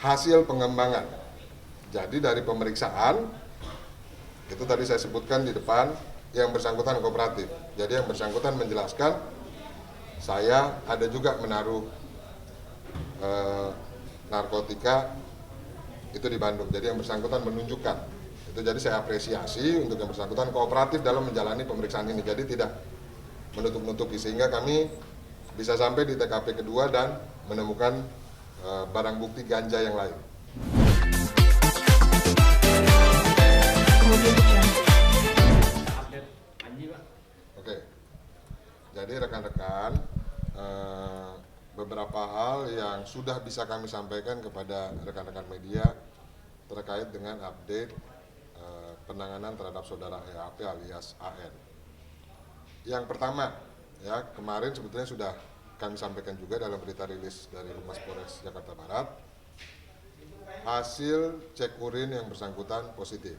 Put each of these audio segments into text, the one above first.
hasil pengembangan. Jadi dari pemeriksaan, itu tadi saya sebutkan di depan, yang bersangkutan kooperatif. Jadi yang bersangkutan menjelaskan, saya ada juga menaruh narkotika itu di Bandung. Jadi yang bersangkutan menunjukkan. Itu jadi saya apresiasi untuk yang bersangkutan kooperatif dalam menjalani pemeriksaan ini. Jadi tidak menutup-nutupi, sehingga kami bisa sampai di TKP kedua dan menemukan barang bukti ganja yang lain. Oke, jadi rekan-rekan, beberapa hal yang sudah bisa kami sampaikan kepada rekan-rekan media terkait dengan update penanganan terhadap saudara EAP alias AN. Yang pertama, ya kemarin sebetulnya sudah kami sampaikan juga dalam berita rilis dari Humas Polres Jakarta Barat, hasil cek urin yang bersangkutan positif,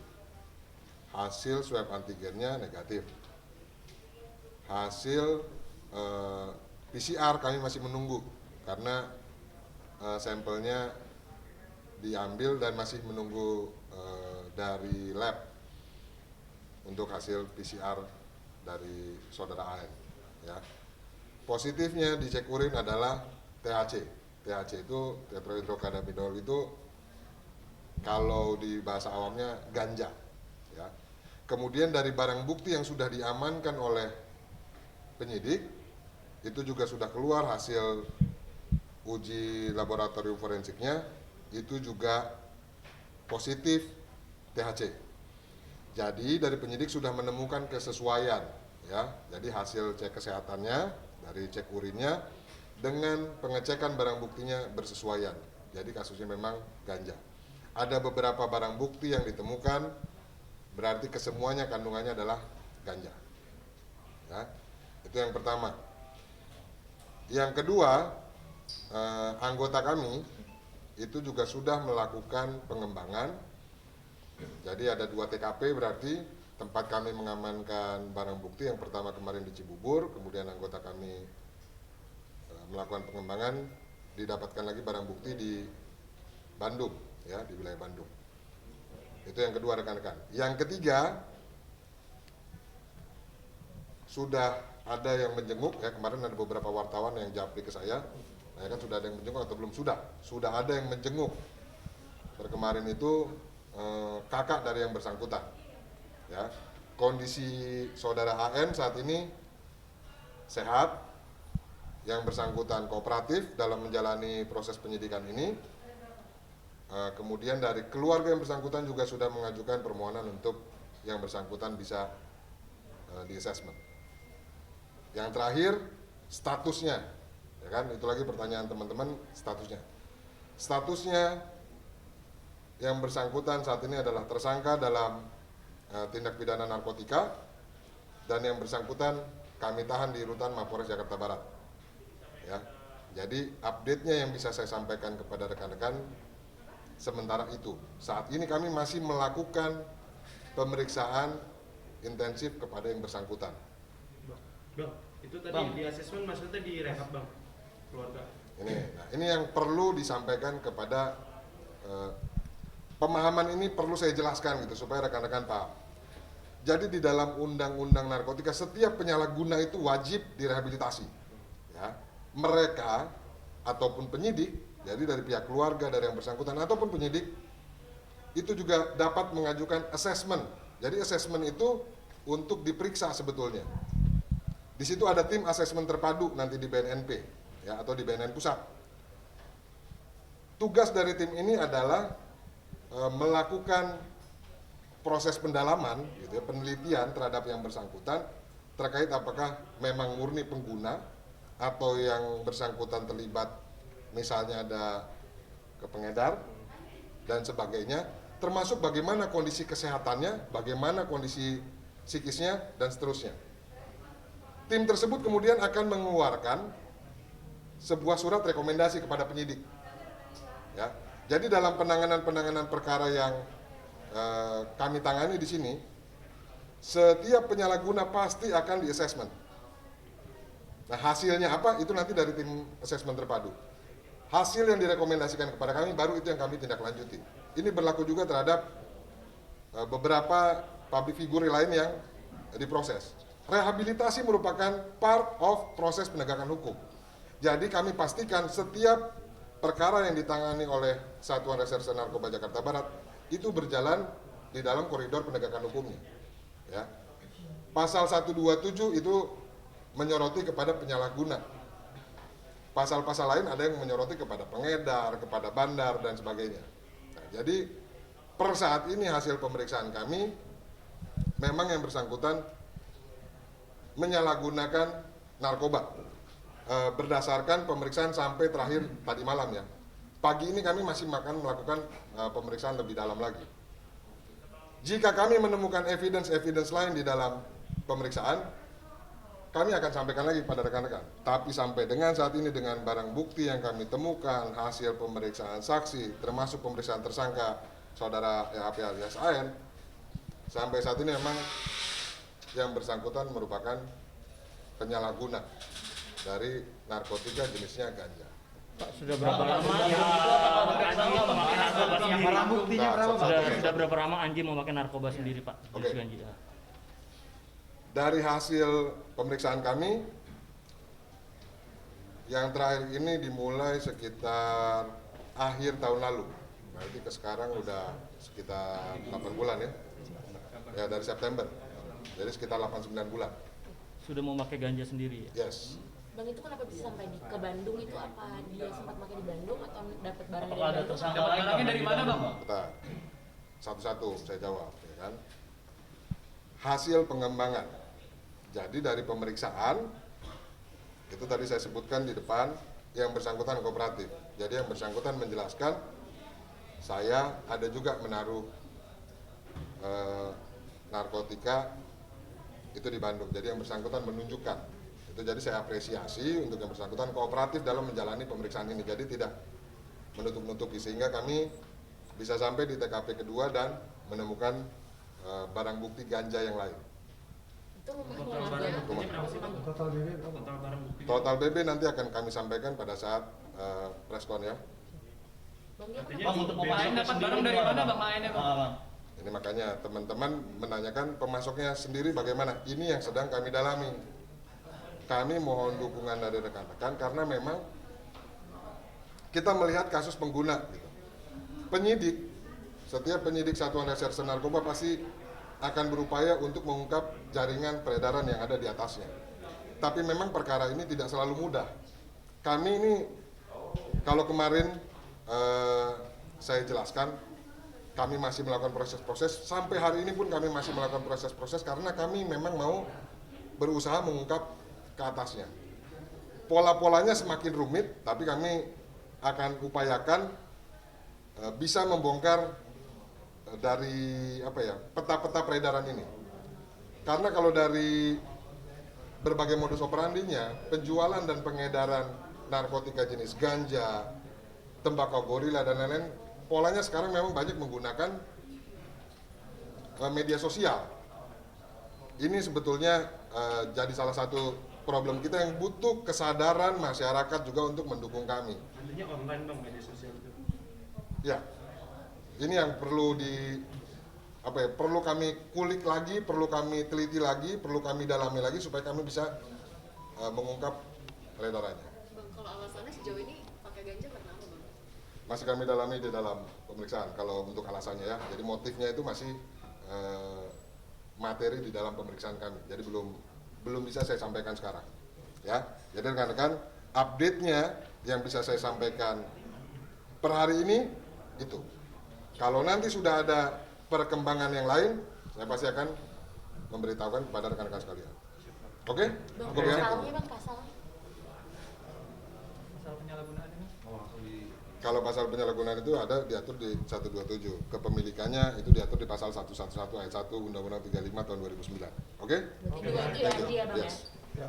hasil swab antigennya negatif, hasil PCR kami masih menunggu karena sampelnya diambil dan masih menunggu dari lab untuk hasil PCR dari saudara AN. Ya. Positifnya di cek urin adalah THC. THC itu tetrahidrokannabinol itu kalau di bahasa awamnya ganja. Ya. Kemudian dari barang bukti yang sudah diamankan oleh penyidik, itu juga sudah keluar hasil uji laboratorium forensiknya, itu juga positif THC. Jadi dari penyidik sudah menemukan kesesuaian, ya. Jadi hasil cek kesehatannya dari cek urinnya dengan pengecekan barang buktinya bersesuaian. Jadi kasusnya memang ganja. Ada beberapa barang bukti yang ditemukan, berarti kesemuanya kandungannya adalah ganja. Ya. Itu yang pertama. Yang kedua, anggota kami itu juga sudah melakukan pengembangan. Jadi ada 2 TKP berarti tempat kami mengamankan barang bukti. Yang pertama kemarin di Cibubur, kemudian anggota kami melakukan pengembangan, didapatkan lagi barang bukti di Bandung, ya, di wilayah Bandung. Itu yang kedua rekan-rekan. Yang ketiga, sudah ada yang menjenguk, ya kemarin ada beberapa wartawan yang japri ke saya, nah kan sudah ada yang menjenguk atau belum? Sudah ada yang menjenguk. Kemarin itu kakak dari yang bersangkutan, ya. Kondisi saudara AN saat ini sehat, yang bersangkutan kooperatif dalam menjalani proses penyidikan ini. Kemudian dari keluarga yang bersangkutan juga sudah mengajukan permohonan untuk yang bersangkutan bisa di-assessment. Yang terakhir, statusnya, ya kan? Itu lagi pertanyaan teman-teman, statusnya. Statusnya yang bersangkutan saat ini adalah tersangka dalam tindak pidana narkotika, dan yang bersangkutan kami tahan di rutan Mapolres Jakarta Barat. Ya, jadi update-nya yang bisa saya sampaikan kepada rekan-rekan sementara itu. Saat ini kami masih melakukan pemeriksaan intensif kepada yang bersangkutan. Bang, itu tadi di asesmen maksudnya di rehab, Bang, keluarga. Ini yang perlu disampaikan kepada pemahaman ini perlu saya jelaskan gitu supaya rekan-rekan paham. Jadi di dalam undang-undang narkotika setiap penyalahguna itu wajib direhabilitasi. Ya, mereka ataupun penyidik, jadi dari pihak keluarga dari yang bersangkutan ataupun penyidik itu juga dapat mengajukan assessment. Jadi assessment itu untuk diperiksa sebetulnya. Di situ ada tim asesmen terpadu nanti di BNNP, ya, atau di BNN Pusat. Tugas dari tim ini adalah melakukan proses pendalaman, gitu ya, penelitian terhadap yang bersangkutan terkait apakah memang murni pengguna atau yang bersangkutan terlibat, misalnya ada kepengedar dan sebagainya, termasuk bagaimana kondisi kesehatannya, bagaimana kondisi psikisnya dan seterusnya. Tim tersebut kemudian akan mengeluarkan sebuah surat rekomendasi kepada penyidik. Ya, jadi dalam penanganan perkara yang kami tangani di sini, setiap penyalahguna pasti akan di-assessment. Nah hasilnya apa? Itu nanti dari tim assessment terpadu. hasil yang direkomendasikan kepada kami baru itu yang kami tindak lanjuti. Ini berlaku juga terhadap beberapa public figure lain yang diproses. Rehabilitasi merupakan part of proses penegakan hukum. Jadi kami pastikan setiap perkara yang ditangani oleh Satuan Reserse Narkoba Jakarta Barat itu berjalan di dalam koridor penegakan hukumnya. Ya. Pasal 127 itu menyoroti kepada penyalahguna. Pasal-pasal lain ada yang menyoroti kepada pengedar, kepada bandar, dan sebagainya. Nah, jadi per saat ini hasil pemeriksaan kami, memang yang bersangkutan menyalahgunakan narkoba. Berdasarkan pemeriksaan sampai terakhir tadi malam ya. Pagi ini kami masih akan melakukan pemeriksaan lebih dalam lagi. Jika kami menemukan evidence lain di dalam pemeriksaan, kami akan sampaikan lagi pada rekan-rekan. Tapi sampai dengan saat ini dengan barang bukti yang kami temukan, hasil pemeriksaan saksi, termasuk pemeriksaan tersangka saudara EAP alias AN, sampai saat ini memang yang bersangkutan merupakan penyalahguna dari narkotika jenisnya ganja. Pak, sudah berapa lama sudah berapa lama Anji memakai narkoba sendiri, Pak? Oke. Ganji, ya. Dari hasil pemeriksaan kami, yang terakhir ini dimulai sekitar akhir tahun lalu. Berarti ke sekarang udah sekitar 8 bulan ya. Ya dari September. Jadi sekitar 8-9 bulan. Sudah memakai ganja sendiri ya? Yes. Bang, itu kenapa bisa sampai ke Bandung? Itu apa dia sempat pakai di Bandung atau dapat barang dari Apakah ada Bandung? tersangka lain barangnya dari mana, Bang? Bentar. Satu-satu saya jawab, ya kan. Hasil pengembangan. Jadi dari pemeriksaan itu tadi saya sebutkan di depan yang bersangkutan kooperatif. Jadi yang bersangkutan menjelaskan saya ada juga menaruh narkotika itu di Bandung. Jadi yang bersangkutan menunjukkan. Itu jadi saya apresiasi untuk yang bersangkutan kooperatif dalam menjalani pemeriksaan ini. Jadi tidak menutup-nutupi sehingga kami bisa sampai di TKP kedua dan menemukan barang bukti ganja yang lain. Itu rumahnya Total barang aja. buktinya berapa sih, Bang? Total barang bukti. Total BB nanti akan kami sampaikan pada saat preskon ya. Bang, dia Artinya Bang, kenapa? untuk BB AN dapat barang dari mana, Bang? AN-nya, Bang? Bang. Ini makanya teman-teman menanyakan pemasoknya sendiri bagaimana. Ini yang sedang kami dalami. Kami mohon dukungan dari rekan-rekan karena memang kita melihat kasus pengguna. Gitu. Penyidik, setiap penyidik Satuan Reserse Narkoba pasti akan berupaya untuk mengungkap jaringan peredaran yang ada di atasnya. Tapi memang perkara ini tidak selalu mudah. Kami ini, kalau kemarin saya jelaskan, kami masih melakukan proses-proses, sampai hari ini pun kami masih melakukan proses-proses karena kami memang mau berusaha mengungkap ke atasnya. Pola-polanya semakin rumit, tapi kami akan upayakan bisa membongkar dari peta-peta peredaran ini. Karena kalau dari berbagai modus operandinya, penjualan dan pengedaran narkotika jenis ganja, tembakau gorila dan lain-lain, polanya sekarang memang banyak menggunakan media sosial. Ini sebetulnya jadi salah satu problem kita yang butuh kesadaran masyarakat juga untuk mendukung kami. Artinya online, Bang, media sosial itu. Ya, ini yang perlu perlu kami kulik lagi, perlu kami teliti lagi, perlu kami dalami lagi supaya kami bisa mengungkap peredarannya. Bang, kalau alasannya sejauh ini pakai ganja karena apa, Bang? Masih kami dalami di dalam pemeriksaan kalau untuk alasannya ya. Jadi motifnya itu masih materi di dalam pemeriksaan kami. Jadi belum bisa saya sampaikan sekarang. Ya. Jadi rekan-rekan, update-nya yang bisa saya sampaikan per hari ini itu. Kalau nanti sudah ada perkembangan yang lain, saya pasti akan memberitahukan kepada rekan-rekan sekalian. Oke? Bang, Cukup ya? pasalnya, Bang, pasal. Pasal penyalahgunaan ini? Kalau pasal penyalahgunaan itu ada diatur di 127. Kepemilikannya itu diatur di pasal 111 ayat 1 Undang-Undang 35 tahun 2009. Oke? Berarti dua itu ya, Thank you. dia, Bang, Yes. ya?